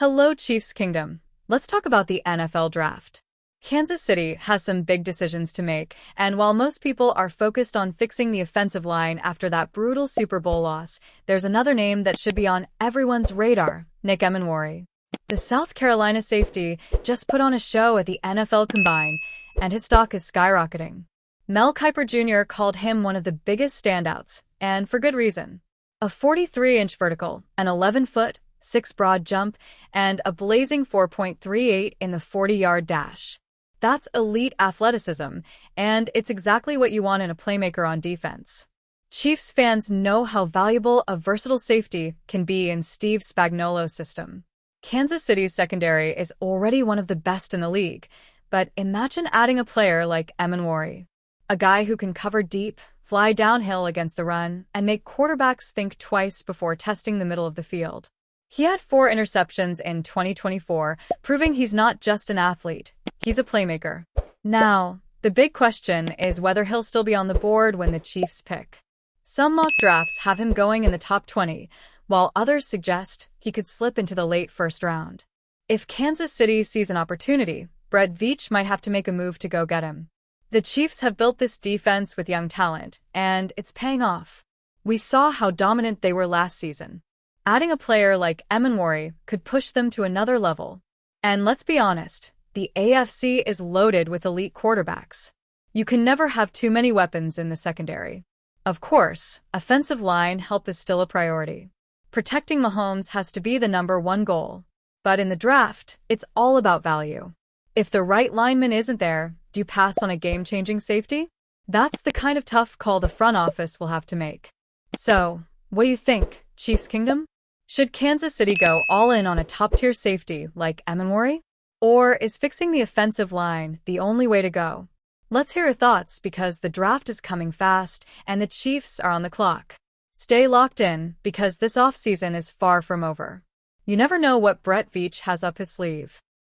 Hello, Chiefs Kingdom. Let's talk about the NFL draft. Kansas City has some big decisions to make, and while most people are focused on fixing the offensive line after that brutal Super Bowl loss, there's another name that should be on everyone's radar: Nick Emenwari. The South Carolina safety just put on a show at the NFL Combine, and his stock is skyrocketing. Mel Kiper Jr. called him one of the biggest standouts, and for good reason. A 43-inch vertical, an 11-foot, 6 broad jump, and a blazing 4.38 in the 40-yard dash. That's elite athleticism, and it's exactly what you want in a playmaker on defense. Chiefs fans know how valuable a versatile safety can be in Steve Spagnuolo's system. Kansas City's secondary is already one of the best in the league, but imagine adding a player like Emenwari, a guy who can cover deep, fly downhill against the run, and make quarterbacks think twice before testing the middle of the field. He had 4 interceptions in 2024, proving he's not just an athlete, he's a playmaker. Now, the big question is whether he'll still be on the board when the Chiefs pick. Some mock drafts have him going in the top 20, while others suggest he could slip into the late first round. If Kansas City sees an opportunity, Brett Veach might have to make a move to go get him. The Chiefs have built this defense with young talent, and it's paying off. We saw how dominant they were last season. Adding a player like Emenwari could push them to another level. And let's be honest, the AFC is loaded with elite quarterbacks. You can never have too many weapons in the secondary. Of course, offensive line help is still a priority. Protecting Mahomes has to be the #1 goal. But in the draft, it's all about value. If the right lineman isn't there, do you pass on a game-changing safety? That's the kind of tough call the front office will have to make. So, what do you think, Chiefs Kingdom? Should Kansas City go all in on a top-tier safety like Emenwari? Or is fixing the offensive line the only way to go? Let's hear your thoughts because the draft is coming fast and the Chiefs are on the clock. Stay locked in because this offseason is far from over. You never know what Brett Veach has up his sleeve.